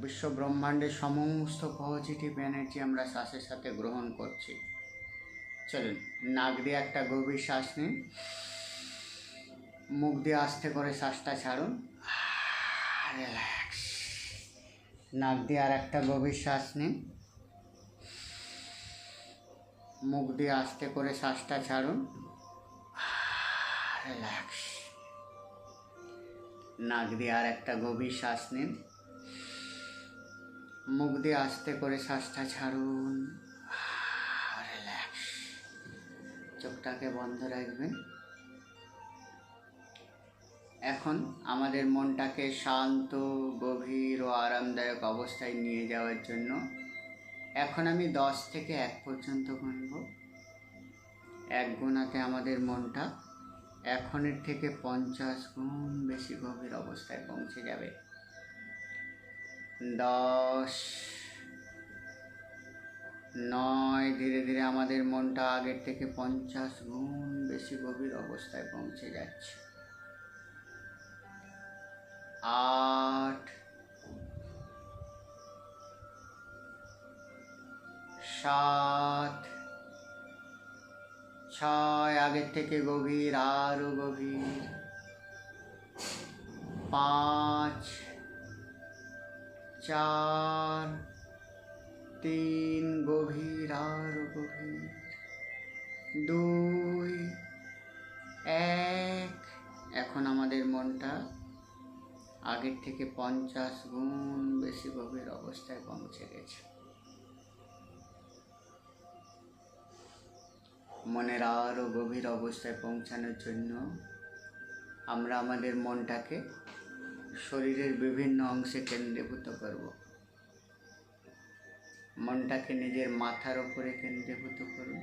বিশ্ব ব্রহ্মাণ্ডের সমস্ত পজিটিভ এনার্জি আমরা শ্বাসের সাথে গ্রহণ করছি। চলুন, নাক দিয়ে একটা গভীর শ্বাস নিন, মুখ দিয়ে আস্তে করে শ্বাসটা ছাড়ুন, রিল্যাক্স। নাক দিয়ে আর একটা গভীর শ্বাস নিন, মুখ দিয়ে আস্তে করে শ্বাসটা ছাড়ুন, রিল্যাক্স। নাক দিয়ে আর একটা গভীর শ্বাস নিন, মুখ দিয়ে আস্তে করে শ্বাসটা ছাড়ুন, রিল্যাক্স। চোখটাকে বন্ধ রাখবেন। এখন আমাদের মনটাকে শান্ত, গভীর ও আরামদায়ক অবস্থায় নিয়ে যাওয়ার জন্য এখন আমি 10 থেকে 1 পর্যন্ত গুনব। 1 গুণাতে আমাদের মনটা এখনের থেকে 50 গুণ বেশি গভীর অবস্থায় পৌঁছে যাবে। 10, 9, ধীরে ধীরে আমাদের মনটা আগের থেকে 50 গুণ বেশি গভীর অবস্থায় পৌঁছে যাচ্ছে। 8, 7, 6, আগের থেকে গভীর, আরো গভীর। 5, 4, 3, গভীর, আরো গভীর। 2, 1। এখন আমাদের মনটা আগের থেকে 50 গুণ বেশি গভীর অবস্থায় পৌঁছে গেছে। মনের আরও গভীর অবস্থায় পৌঁছানোর জন্য আমরা আমাদের মনটাকে শরীরের বিভিন্ন অংশে কেন্দ্রীভূত করব। মনটাকে নিজের মাথার উপরে কেন্দ্রীভূত করুন।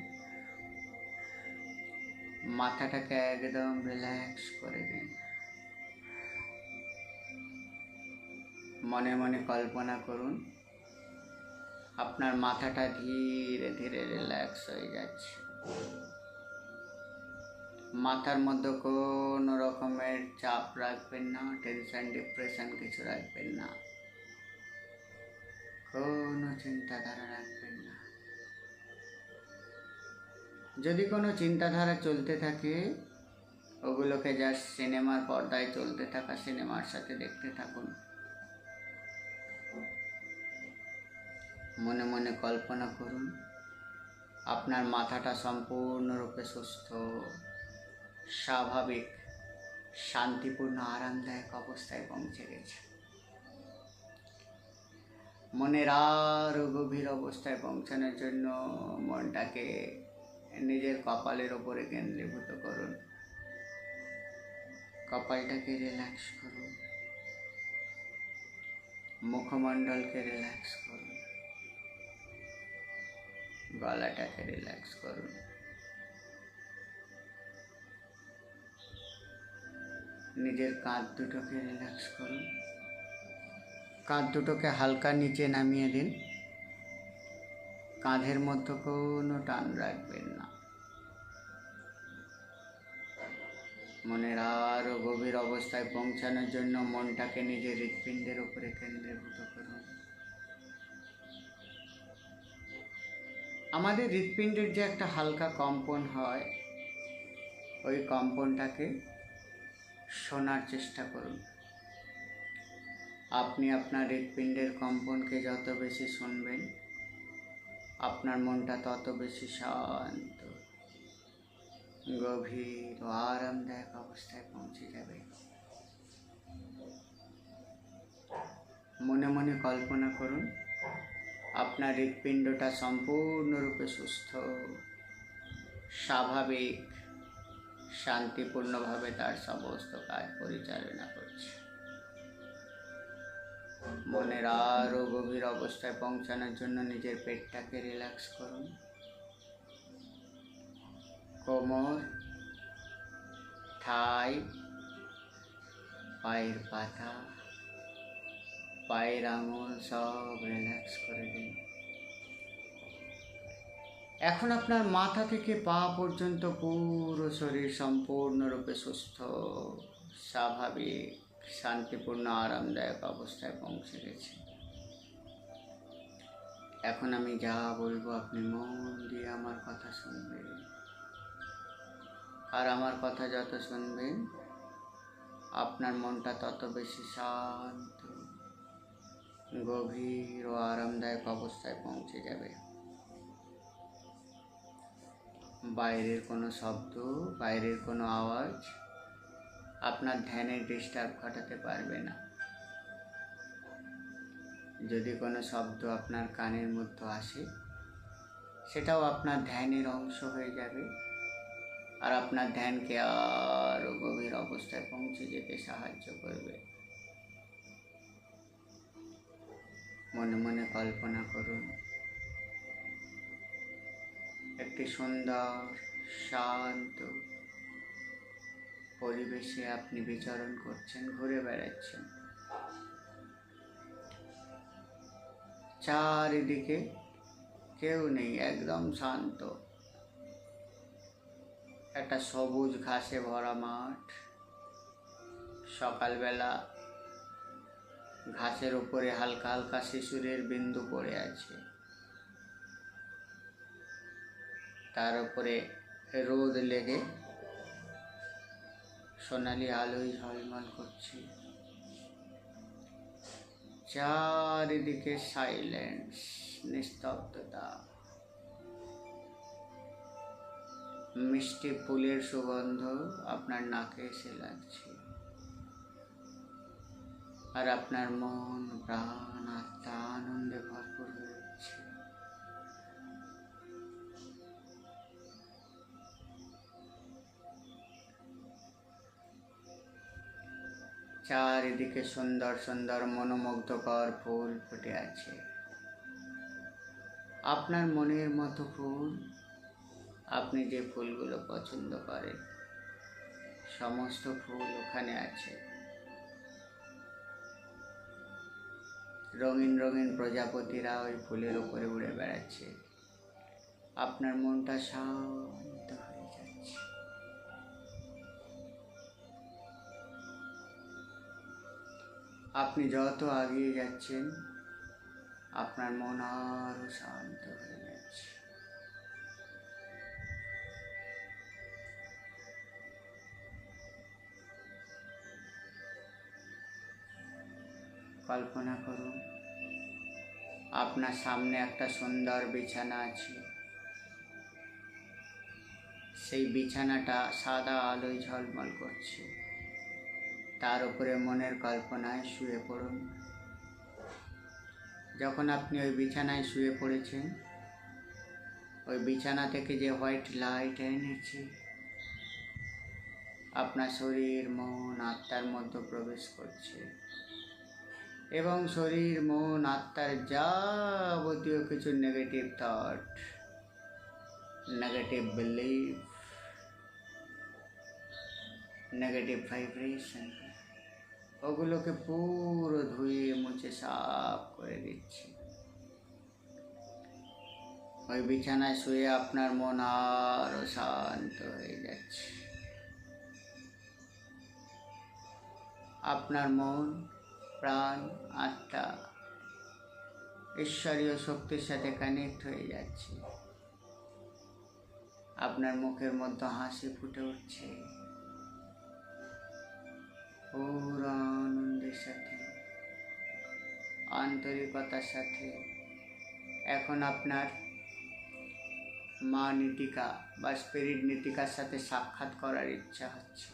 মাথাটাকে একদম রিল্যাক্স করে দিন। মনে মনে কল্পনা করুন আপনার মাথাটা ধীরে ধীরে রিল্যাক্স হয়ে যাচ্ছে। মাথার মধ্যে কোনো রকমের চাপ রাখবেন না, টেনশন, ডিপ্রেশন কিছু রাখবেন না, কোনো চিন্তাধারা রাখবেন না। যদি কোনো চিন্তাধারা চলতে থাকে, ওগুলোকে জাস্ট সিনেমার পর্দায় চলতে থাকা সিনেমার সাথে দেখতে থাকুন। মনে মনে কল্পনা করুন আপনার মাথাটা সম্পূর্ণরূপে সুস্থ, স্বাভাবিক, শান্তিপূর্ণ, আরামদায়ক অবস্থায় পৌঁছে গেছে। মনের আরও গভীর অবস্থায় পৌঁছানোর জন্য মনটাকে নিজের কপালের ওপরে কেন্দ্রীভূত করুন। কপালটাকে রিল্যাক্স করুন, মুখমণ্ডলকে রিল্যাক্স করুন, গলাটাকে রিল্যাক্স করুন। নিজের কাঁধ দুটোকে রিল্যাক্স করুন। কাঁধ দুটোকে হালকা নিচে নামিয়ে দিন। কাঁধের মধ্যে কোনো টান রাখবেন না। মনের আরও গভীর অবস্থায় পৌঁছানোর জন্য মনটাকে নিজের হৃৎপিণ্ডের উপরে কেন্দ্রীভূত করুন। আমাদের হৃৎপিণ্ডের যে একটা হালকা কম্পন হয়, ওই কম্পনটাকে শোনার চেষ্টা করুন। আপনি আপনার হৃৎপিণ্ডের কম্পনকে যত বেশি শুনবেন, আপনার মনটা তত বেশি শান্ত, গভীর ও আরামদায়ক অবস্থায় পৌঁছে যাবে। মনে মনে কল্পনা করুন আপনার হৃৎপিণ্ডটা সম্পূর্ণরূপে সুস্থ, স্বাভাবিক, শান্তিপূর্ণভাবে তার সমস্ত কাজ পরিচালনা করছে। মনের আরও গভীর অবস্থায় পৌঁছানোর জন্য নিজের পেটটাকে রিল্যাক্স করুন। কোমর, থাই, পায়ের পাতা, পায়ের আঙুল সব রিল্যাক্স করে দিন। এখন আপনার মাথা থেকে পা পর্যন্ত পুরো শরীর সম্পূর্ণরূপে সুস্থ, স্বাভাবিক, শান্তিপূর্ণ, আরামদায়ক অবস্থায় পৌঁছে গেছে। এখন আমি যা বলবো আপনি মন দিয়ে আমার কথা শুনবেন, আর আমার কথা যত শুনবেন আপনার মনটা তত বেশি শান্ত, গভীর ও আরামদায়ক অবস্থায় পৌঁছে যাবে। বাইরের কোনো শব্দ, বাইরের কোনো আওয়াজ আপনার ধ্যানের ডিস্টার্ব ঘটাতে পারবে না। যদি কোনো শব্দ আপনার কানের মধ্যে আসে, সেটাও আপনার ধ্যানের অংশ হয়ে যাবে, আর আপনার ধ্যানকে আরও গভীর অবস্থায় পৌঁছে যেতে সাহায্য করবে। মনে মনে কল্পনা করুন, একটি সুন্দর শান্ত পরিবেশে আপনি বিচরণ করছেন, ঘুরে বেড়াচ্ছেন। চারিদিকে কেউ নেই, একদম শান্ত। একটা সবুজ ঘাসে ভরা মাঠ। সকালবেলা ঘাসের উপরে হালকা হালকা শিশিরের বিন্দু পড়ে আছে, তার উপরে রোদ লেগে সোনালি আলোয় ঝলমল করছে। চারিদিকে সাইলেন্স, নিস্তব্ধতা। মিষ্টি ফুলের সুগন্ধ আপনার নাকে এসে লাগছে, আর আপনার মন প্রাণ আত্মা আনন্দে ভরপুর হয়ে যাচ্ছে। চারিদিকে সুন্দর সুন্দর মনোমুগ্ধকর ফুল ফুটে আছে। আপনার মনের মতো ফুল, আপনি যে ফুলগুলো পছন্দ করেন সমস্ত ফুল ওখানে আছে। রঙিন রঙিন প্রজাপতিরা ওই ফুলের উপরে উড়ে বেড়াচ্ছে। আপনার মনটা শান্ত হয়ে যাচ্ছে। আপনি যত এগিয়ে যাচ্ছেন আপনার মন আরো শান্ত হয়ে যাচ্ছে। কল্পনা করুন, আপনার সামনে একটা সুন্দর বিছানা আছে। সেই বিছানাটা সাদা আলোয় ঝলমল করছে। তার উপরে মনের কল্পনায় শুয়ে পড়ুন। যখন আপনি ওই বিছানায় শুয়ে পড়েছেন, ওই বিছানা থেকে যে হোয়াইট লাইট এনেছে আপনার শরীর মন আত্মার মধ্যে প্রবেশ করছে, এবং শরীর মন আত্মার যাবতীয় কিছু negative thought, negative belief, negative vibration, ওগুলোকে পুরো ধুয়ে মুছে সাফ করে দিচ্ছে। ওই বিছানায় শুয়ে আপনার মন আরো শান্ত হয়ে যাচ্ছে। আপনার মন প্রাণ আত্মা ঈশ্বরীয় শক্তির সাথে কানেক্ট হয়ে যাচ্ছে। আপনার মুখের মধ্যে হাসি ফুটে উঠছে পুরো আনন্দের সাথে, আন্তরিকতার সাথে। এখন আপনার মা নীতিকা বা স্পিরিট নীতিকার সাথে সাক্ষাৎ করার ইচ্ছা হচ্ছে।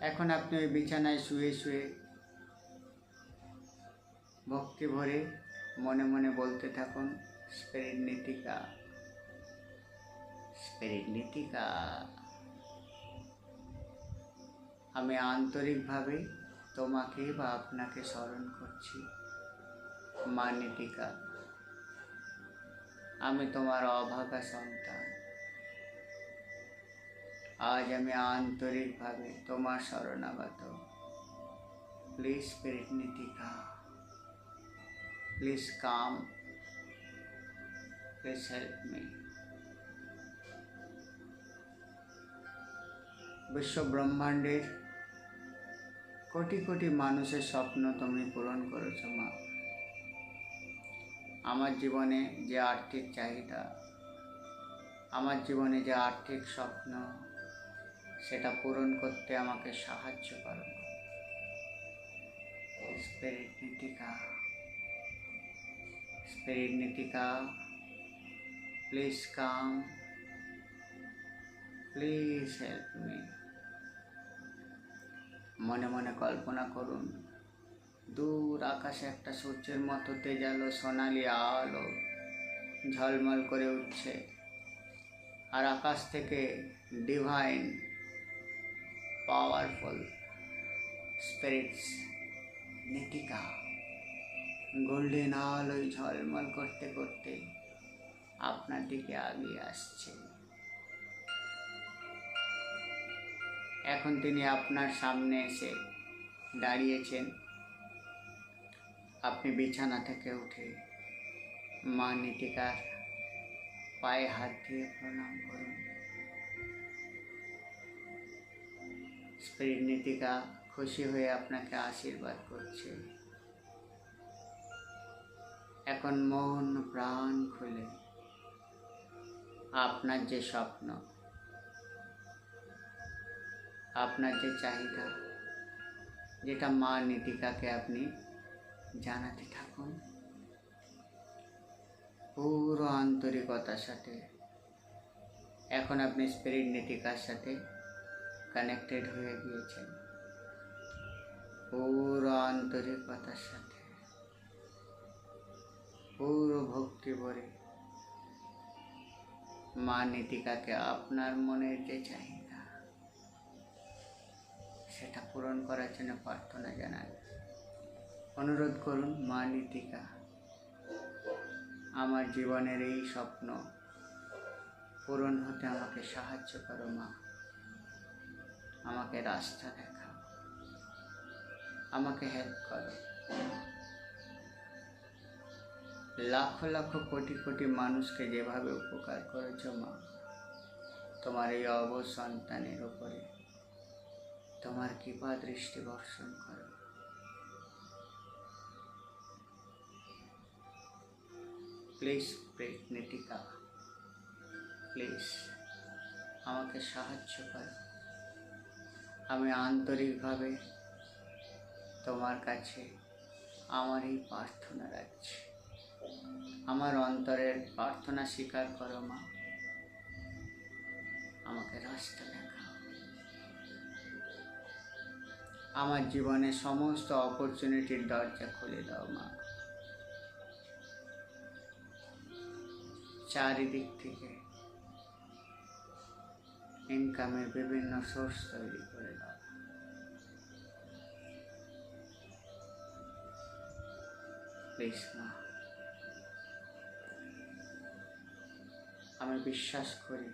এখন আপনি ওই বিছানায় শুয়ে শুয়ে ভক্তি ভরে মনে মনে বলতে থাকুন, স্পিরিট নীতিকা, স্পিরিট নীতিকা, আমি আন্তরিকভাবে তোমাকে বা আপনাকে স্মরণ করছি। মা নীতিকা, আমি তোমার অভাগা সন্তান। আজ আমি আন্তরিকভাবে তোমার শরণাগত। Please spirit Nitika, please come, please help me. বিশ্ব ব্রহ্মাণ্ডের কোটি কোটি মানুষের স্বপ্ন তুমি পূরণ করেছো মা। আমার জীবনে যে আর্থিক চাহিদা, আমার জীবনে যে আর্থিক স্বপ্ন, সেটা পূরণ করতে আমাকে সাহায্য করো। Spirit Nitika, spirit Nitika, please come, please help me. মনে মনে কল্পনা করুন, দূর আকাশে একটা সূর্যের মতো তেজালো সোনালি আলো ঝলমল করে উঠছে, আর আকাশ থেকে divine powerful spirits Nitika golden আলোয় ঝলমল করতে করতে আপনার দিকে এগিয়ে আসছে। এখন তিনি আপনার সামনে এসে দাঁড়িয়েছেন। আপনি বিছানা থেকে উঠে মা নীতিকার পায়ে হাত দিয়ে প্রণাম করুন। স্পিরিট নীতিকা খুশি হয়ে আপনাকে আশীর্বাদ করছে। এখন মন প্রাণ খুলে আপনার যে স্বপ্ন, আপনার যে চাহিদা, যেটা মা নীতিকাকে আপনি জানাতে থাকুন পুরো আন্তরিকতার সাথে। এখন আপনি স্পিরিট নীতিকার সাথে কানেক্টেড হয়ে গিয়েছেন পুরো আন্তরিকতার সাথে, পুরো ভক্তি ভরে মা নীতিকাকে আপনার মনের যে চাহিদা, সেটা পূরণ করার জন্য প্রার্থনা জানান। অনুরোধ করুন, মা নীতিকা, আমার জীবনের এই স্বপ্ন পূরণ হতে আমাকে সাহায্য করো মা। আমাকে রাস্তা দেখাও, আমাকে হেল্প করো। লাখো লাখো কোটি কোটি মানুষকে যেভাবে উপকার করেছো মা, তোমার এই অবশ সন্তানের উপরে তোমার কৃপা দৃষ্টি বর্ষণ করো। প্লিজ স্পিরিট নীতিকা, প্লিজ আমাকে সাহায্য করো। আমি আন্তরিকভাবে তোমার কাছে আমার এই প্রার্থনা রাখছি। আমার অন্তরের প্রার্থনা স্বীকার করো মা। আমাকে রাস্তা দেখাও। আমার জীবনে সমস্ত অপরচুনিটির দরজা খুলে দাও মা। চারিদিক থেকে ইনকামের বিভিন্ন সোর্স তৈরি করে দাও। প্লিজ মা, আমি বিশ্বাস করি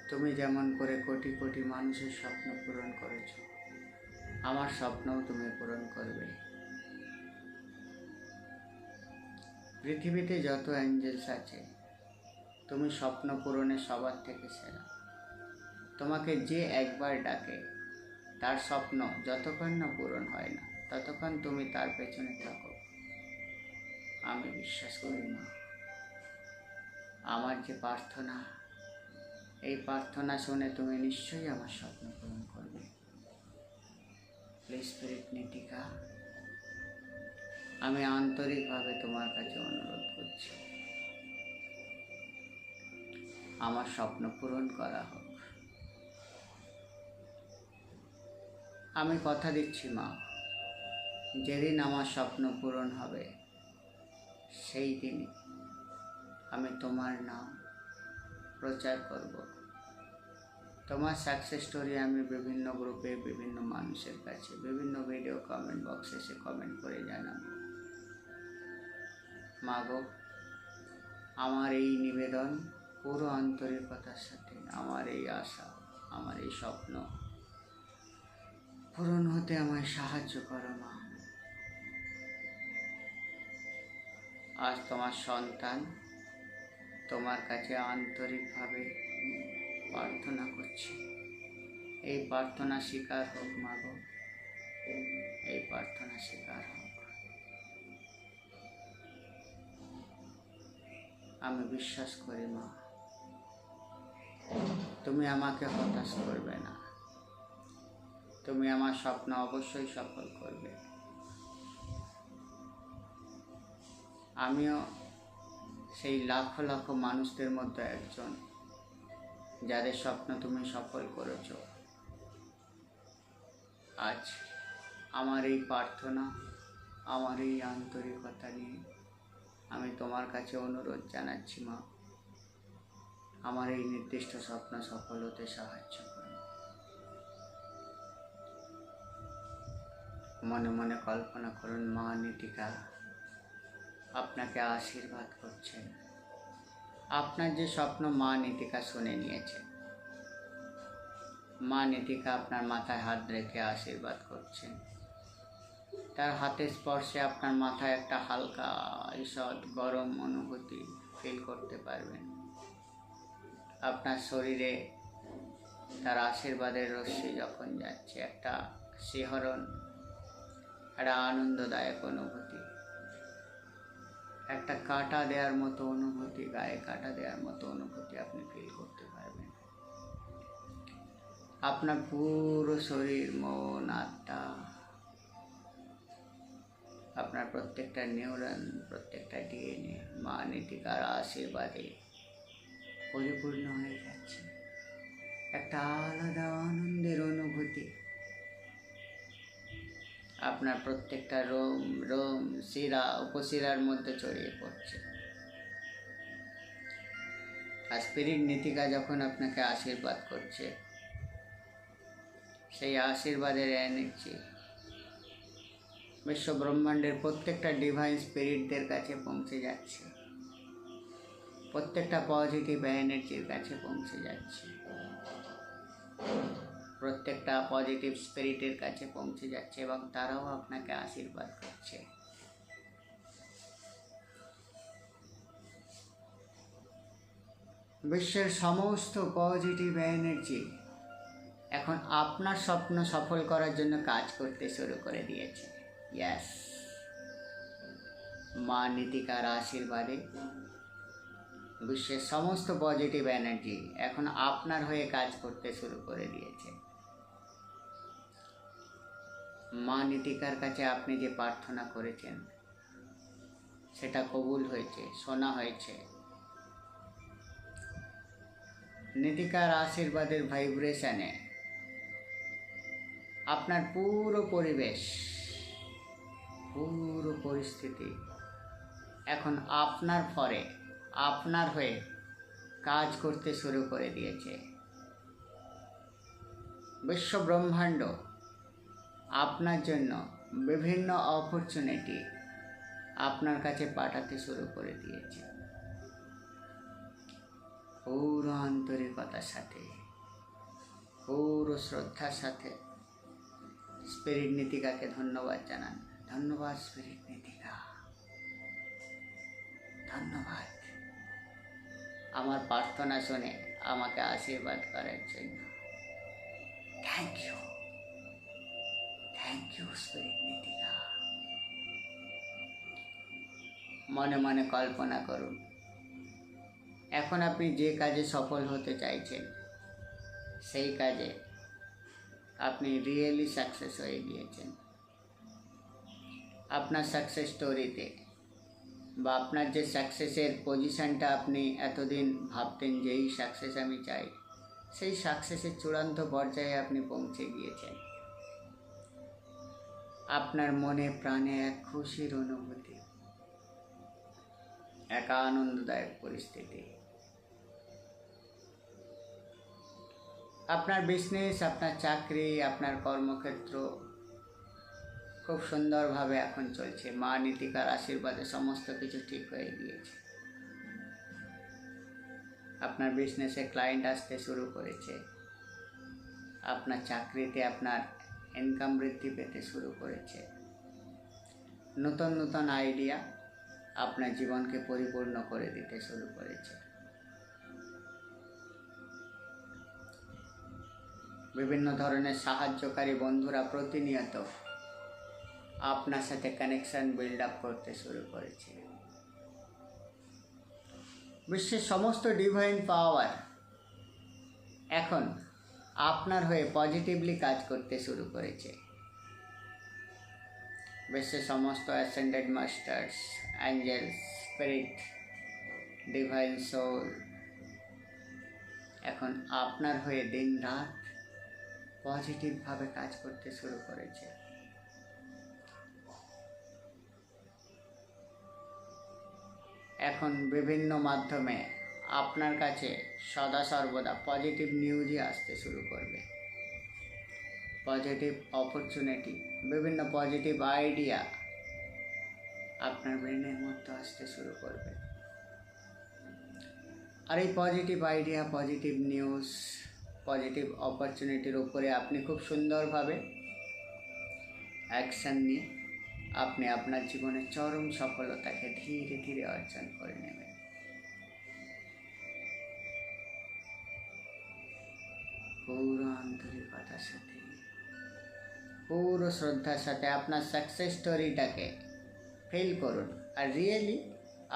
তুমি যেমন করে কোটি কোটি মানুষের স্বপ্ন পূরণ করেছো, আমার স্বপ্নও তুমি পূরণ করবে। পৃথিবীতে যত অ্যাঞ্জেলস আছে, তুমি স্বপ্ন পূরণে সবার থেকে সেরা। তোমাকে যে একবার ডাকে, তার স্বপ্ন যতক্ষণ না পূরণ হয় না, ততক্ষণ তুমি তার পেছনে থাকো। আমি বিশ্বাস করি মা, আমার যে প্রার্থনা, এই প্রার্থনা শুনে তুমি নিশ্চয়ই আমার স্বপ্ন পূরণ করবে। প্লিজ স্পিরিট নীতিকা, আমি আন্তরিকভাবে তোমার কাছে অনুরোধ করছি, আমার স্বপ্ন পূরণ করা হোক। আমি কথা দিচ্ছি মা, যেদিন আমার স্বপ্ন পূরণ হবে, সেই দিনই আমি তোমার নাম প্রচার করব। তোমার সাকসেস স্টোরি আমি বিভিন্ন গ্রুপে, বিভিন্ন মানুষের কাছে, বিভিন্ন ভিডিও কমেন্ট বক্সে এসে কমেন্ট করে জানাবো। মা গো, আমার এই নিবেদন পুরো আন্তরিকতার সাথে, আমার এই আশা, আমার এই স্বপ্ন পূরণ হতে আমায় সাহায্য করো মা। আজ তোমার সন্তান তোমার কাছে আন্তরিকভাবে প্রার্থনা করছি। এই প্রার্থনা স্বীকার হোক মা গো, এই প্রার্থনা স্বীকার হোক। আমি বিশ্বাস করি মা, তুমি আমাকে হতাশ করবে না, তুমি আমার স্বপ্ন অবশ্যই সফল করবে। আমিও সেই লাখো লাখো মানুষদের মধ্যে একজন যাদের স্বপ্ন তুমি সফল করেছ। আজ আমার এই প্রার্থনা, আমার এই আন্তরিকতা নিয়ে আমি তোমার কাছে অনুরোধ জানাচ্ছি মা, আমার এই নির্দিষ্ট স্বপ্ন সফল হতে সাহায্য করুন। মনে মনে কল্পনা করুন মা নীতিকা আপনাকে আশীর্বাদ করছেন। আপনার যে স্বপ্ন মা নীতিকা শুনে নিয়েছে। মা নীতিকা আপনার মাথায় হাত রেখে আশীর্বাদ করছেন। তার হাতের স্পর্শে আপনার মাথায় একটা হালকা ঈষৎ গরম অনুভূতি ফিল করতে পারবেন। আপনার শরীরে তার আশীর্বাদের রশ্মি যখন যাচ্ছে, একটা শিহরণ, একটা আনন্দদায়ক অনুভূতি, একটা কাঁটা দেওয়ার মতো অনুভূতি, গায়ে কাঁটা দেওয়ার মতো অনুভূতি আপনি ফিল করতে পারবেন। আপনার পুরো শরীর, মন, আত্মা, আপনার প্রত্যেকটা নিউরন, প্রত্যেকটা ডিএনএ মা নীতিকার আশীর্বাদে পরিপূর্ণ হয়ে যাচ্ছে। একটা আলাদা আনন্দের অনুভূতি আপনার প্রত্যেকটা রোম, শিরা, উপশিরার মধ্যে ছড়িয়ে পড়ছে। আর স্পিরিট নীতিকা যখন আপনাকে আশীর্বাদ করছে, সেই আশীর্বাদের এনার্জি বিশ্ব ব্রহ্মাণ্ডের প্রত্যেকটা ডিভাইন স্পিরিটদের কাছে পৌঁছে যাচ্ছে, প্রত্যেকটা পজিটিভ এনার্জির কাছে পৌঁছে যাচ্ছে, প্রত্যেকটা পজিটিভ স্পিরিটের কাছে পৌঁছে যাচ্ছে এবং তারাও আপনাকে আশীর্বাদ করছে। বিশ্বের সমস্ত পজিটিভ এনার্জি এখন আপনার স্বপ্ন সফল করার জন্য কাজ করতে শুরু করে দিয়েছে। ইয়েস, মা নীতিকার আশীর্বাদে বিশ্বের সমস্ত পজিটিভ এনার্জি এখন আপনার হয়ে কাজ করতে শুরু করে দিয়েছে। মা নীতিকার কাছে আপনি যে প্রার্থনা করেছেন সেটা কবুল হয়েছে, শোনা হয়েছে। নীতিকার আশীর্বাদের ভাইব্রেশনে আপনার পুরো পরিবেশ, পুরো পরিস্থিতি এখন আপনার ফরে, আপনার হয়ে কাজ করতে শুরু করে দিয়েছে। বিশ্ব ব্রহ্মাণ্ড আপনার জন্য বিভিন্ন অপরচুনিটি আপনার কাছে পাঠাতে শুরু করে দিয়েছে। পুরো আন্তরিকতার সাথে, পুরো শ্রদ্ধার সাথে স্পিরিট নীতিকাকে ধন্যবাদ জানান। ধন্যবাদ স্পিরিট নীতিকা, ধন্যবাদ আমার প্রার্থনা শুনে আমাকে আশীর্বাদ করার জন্য। Thank you, thank you spirit Nitika. মনে মনে কল্পনা করুন এখন আপনি যে কাজে সফল হতে চাইছেন সেই কাজে আপনি রিয়েলি সাকসেস হয়ে গিয়েছেন। আপনার সাকসেস স্টোরিতে বা আপনার যে সাকসেসের পজিশানটা আপনি এতদিন ভাবতেন যে এই সাকসেস আমি চাই, সেই সাকসেসের চূড়ান্ত পর্যায়ে আপনি পৌঁছে গিয়েছেন। আপনার মনে প্রাণে এক খুশির অনুভূতি, এক আনন্দদায়ক পরিস্থিতি। আপনার বিজনেস, আপনার চাকরি, আপনার কর্মক্ষেত্র খুব সুন্দরভাবে এখন চলছে। মা নীতিকার আশীর্বাদে সমস্ত কিছু ঠিক হয়ে গিয়েছে। আপনার বিজনেসে ক্লায়েন্ট আসতে শুরু করেছে, আপনার চাকরিতে আপনার ইনকাম বৃদ্ধি পেতে শুরু করেছে। নতুন নতুন আইডিয়া আপনার জীবনকে পরিপূর্ণ করে দিতে শুরু করেছে। বিভিন্ন ধরনের সাহায্যকারী বন্ধুরা প্রতিনিয়ত আপনার সাথে কানেকশন বিল্ড আপ করতে শুরু করেছে। বিশ্বের সমস্ত ডিভাইন পাওয়ার এখন আপনার হয়ে পজিটিভলি কাজ করতে শুরু করেছে। বিশ্বের সমস্ত ascended masters, angels, spirit, divine soul এখন আপনার হয়ে দিন রাত পজিটিভভাবে কাজ করতে শুরু করেছে। এখন বিভিন্ন মাধ্যমে আপনার কাছে সদা সর্বদা পজিটিভ নিউজই আসতে শুরু করবে। পজিটিভ অপরচুনিটি, বিভিন্ন পজিটিভ আইডিয়া আপনার ব্রেনের মধ্যে আসতে শুরু করবে। আর এই positive idea, positive news, positive অপরচুনিটির উপরে আপনি খুব সুন্দরভাবে অ্যাকশান নিয়ে আপনি আপনার জীবনের চরম সফলতাকে ধীরে ধীরে অর্জন করে নেবেন। পুরো আন্তরিকতার সাথে, পুরো শ্রদ্ধার সাথে আপনার সাকসেস স্টোরিটাকে ফিল করুন। আর রিয়েলি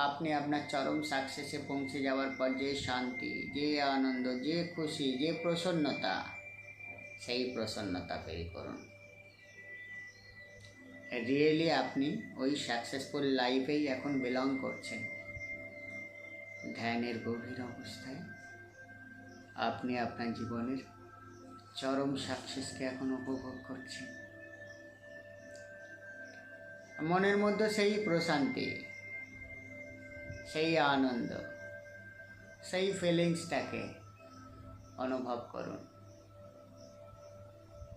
আপনি আপনার চরম সাকসেসে পৌঁছে যাওয়ার পর যে শান্তি, যে আনন্দ, যে খুশি, যে প্রসন্নতা, সেই প্রসন্নতা ফিল করুন। রিয়েলি আপনি ওই সাকসেসফুল লাইফেই এখন বিলং করছেন। ধ্যানের গভীর অবস্থায় আপনি আপনার জীবনের চরম সাকসেসকে এখন উপভোগ করছেন। মনের মধ্যে সেই প্রশান্তি, সেই আনন্দ, সেই ফিলিংসটাকে অনুভব করুন।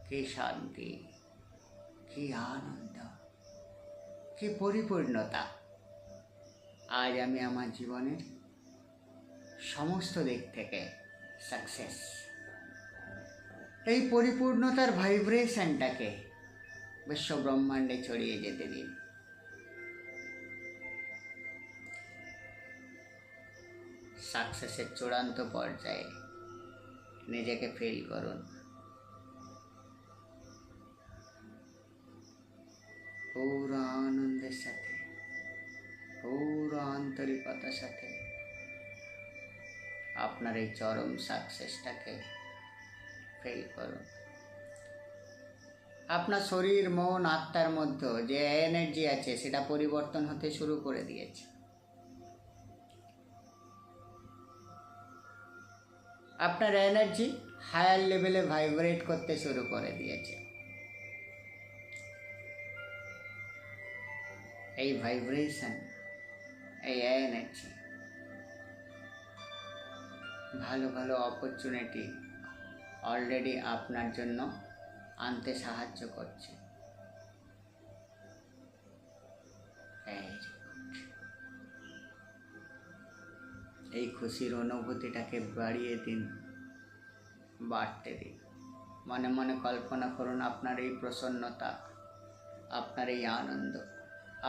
কি শান্তি, কি আনন্দ, কি পরিপূর্ণতা। আজ আমি আমার জীবনের সমস্ত দিক থেকে সাকসেস। এই পরিপূর্ণতার ভাইব্রেশনটাকে বিশ্ব ব্রহ্মাণ্ডে ছড়িয়ে যেতে দিন। সাকসেসের চূড়ান্ত পর্যায়ে নিজেকে ফিল করুন। পুরো আনন্দের সাথে, পুরো আন্তরিকতার সাথে আপনার এই চরম সাকসেসটাকে ফিল করুন। আপনার শরীর, মন, আত্মার মধ্যে যে এনার্জি আছে সেটা পরিবর্তন হতে শুরু করে দিয়েছে। আপনার এনার্জি হায়ার লেভেলে ভাইব্রেট করতে শুরু করে দিয়েছে। এই ভাইব্রেশন, এই এনার্জি ভালো ভালো অপরচুনিটি অলরেডি আপনার জন্য আনতে সাহায্য করছে। এই খুশির অনুভূতিটাকে বাড়িয়ে দিন, বাড়তে দিন। মনে মনে কল্পনা করুন আপনার এই প্রসন্নতা, আপনার এই আনন্দ,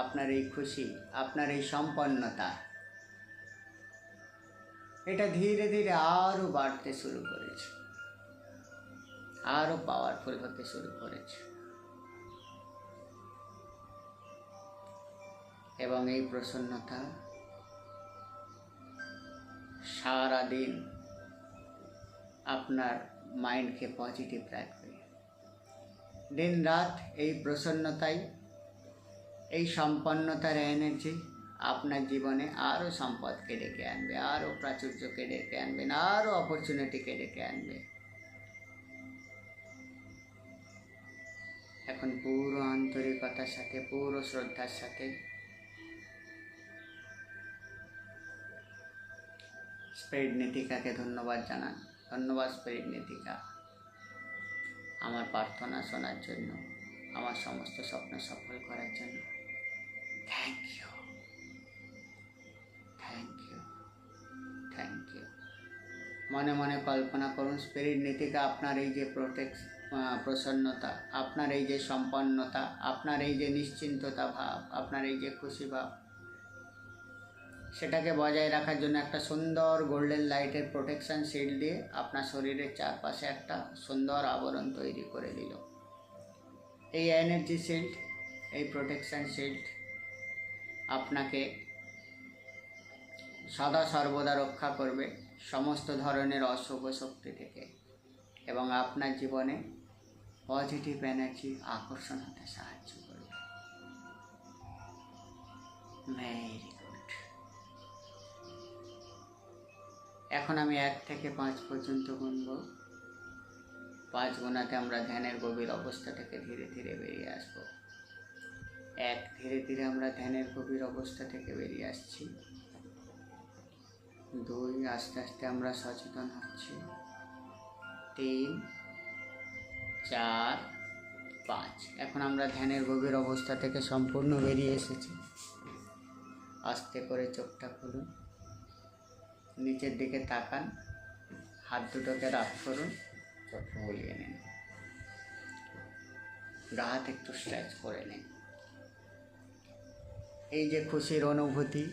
আপনার এই খুশি, আপনার এই সম্পন্নতা, এটা ধীরে ধীরে আরও বাড়তে শুরু করেছে, আরও পাওয়ারফুল হতে শুরু করেছে। এবং এই প্রসন্নতা সারাদিন আপনার মাইন্ডকে পজিটিভ রাখবে। দিন রাত এই প্রসন্নতাই, এই সম্পন্নতার এনার্জি আপনার জীবনে আরও সম্পদকে ডেকে আনবে, আরও প্রাচুর্যকে ডেকে আনবে, আরও অপরচুনিটিকে ডেকে আনবে। এখন পুরো আন্তরিকতার সাথে, পুরো শ্রদ্ধার সাথে স্পিরিট নীতিকাকে ধন্যবাদ জানান। ধন্যবাদ স্পিরিট নীতিকা, আমার প্রার্থনা শোনার জন্য, আমার সমস্ত স্বপ্ন সফল করার জন্য। Thank you, thank you, thank you. মনে মনে কল্পনা করুন স্পিরিট নীতিকা আপনার এই যে প্রসন্নতা, আপনার এই যে সম্পন্নতা, আপনার এই যে নিশ্চিন্ততা ভাব, আপনার এই যে খুশি ভাব, সেটাকে বজায় রাখার জন্য একটা সুন্দর গোল্ডেন লাইটের প্রোটেকশন শিল্ড দিয়ে আপনার শরীরের চারপাশে একটা সুন্দর আবরণ তৈরি করে দিল। এই এনার্জি শিল্ড, এই প্রোটেকশন শিল্ড আপনাকে সদা সর্বদা রক্ষা করবে সমস্ত ধরনের অশুভ শক্তি থেকে এবং আপনার জীবনে পজিটিভ এনার্জি আকর্ষণ হতে সাহায্য করবে। Very good. এখন আমি 1 থেকে 5 পর্যন্ত গুনব। 5 গোনাতে আমরা ধ্যানের গভীর অবস্থা থেকে ধীরে ধীরে বেরিয়ে আসব। 1, ধীরে ধীরে আমরা ধ্যানের গভীর অবস্থা থেকে বেরিয়ে আসছি। 2, আস্তে আস্তে আমরা সচেতন হচ্ছি। 3, 4, 5। এখন আমরা ধ্যানের গভীর অবস্থা থেকে সম্পূর্ণ বেরিয়ে এসেছি। আস্তে করে চোখটা খুলুন, নিচের দিকে তাকান, হাত দুটোকে রাখ করুন, চোখ বুলিয়ে নিন, গা হাত একটু স্ট্রেচ করে নিন। এই যে খুশির অনুভূতি,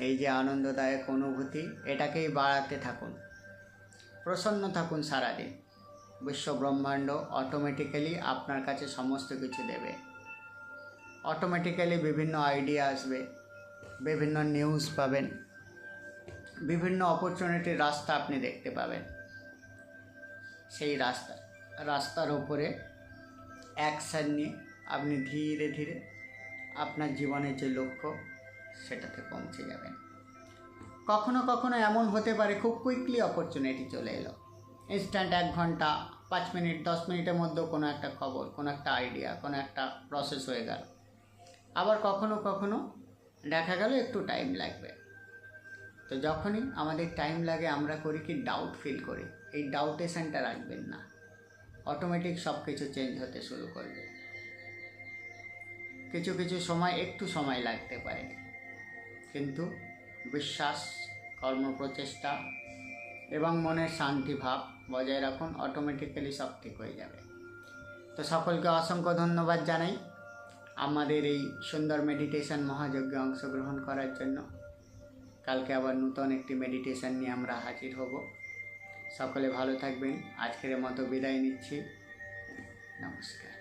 এই যে আনন্দদায়ক অনুভূতি, এটাকেই বাড়াতে থাকুন, প্রসন্ন থাকুন সারাদিন। বিশ্ব ব্রহ্মাণ্ড অটোমেটিক্যালি আপনার কাছে সমস্ত কিছু দেবে। অটোমেটিক্যালি বিভিন্ন আইডিয়া আসবে, বিভিন্ন নিউজ পাবেন, বিভিন্ন অপরচুনিটির রাস্তা আপনি দেখতে পাবেন। সেই রাস্তার উপরে অ্যাকশান নিয়ে আপনি ধীরে ধীরে আপনার জীবনের যে লক্ষ্য সেটাতে পৌঁছে যাবেন। কখনো কখনো এমন হতে পারে খুব কুইকলি অপরচুনিটি চলে এলো, ইনস্ট্যান্ট 1 ঘন্টা 5 মিনিট 10 মিনিটের মধ্যেও কোনো একটা খবর, কোনো একটা আইডিয়া, কোনো একটা প্রসেস হয়ে গেল। আবার কখনো কখনো দেখা গেল একটু টাইম লাগবে। তো যখনই আমাদের টাইম লাগে আমরা করি কি, ডাউট ফিল করি। এই ডাউটেশনটা রাখবেন না, অটোমেটিক সব কিছু চেঞ্জ হতে শুরু করবে। কিছু কিছু সময় একটু সময় লাগতে পারে, কিন্তু বিশ্বাস, কর্মপ্রচেষ্টা এবং মনের শান্তি ভাব বজায় রাখুন, অটোমেটিক্যালি সব ঠিক হয়ে যাবে। তো সকলকে অসংখ্য ধন্যবাদ জানাই আমাদের এই সুন্দর মেডিটেশন মহাযজ্ঞে অংশগ্রহণ করার জন্য। কালকে আবার নতুন একটি মেডিটেশন নিয়ে আমরা হাজির হব। সকলে ভালো থাকবেন। আজকের মতো বিদায় নিচ্ছি। নমস্কার।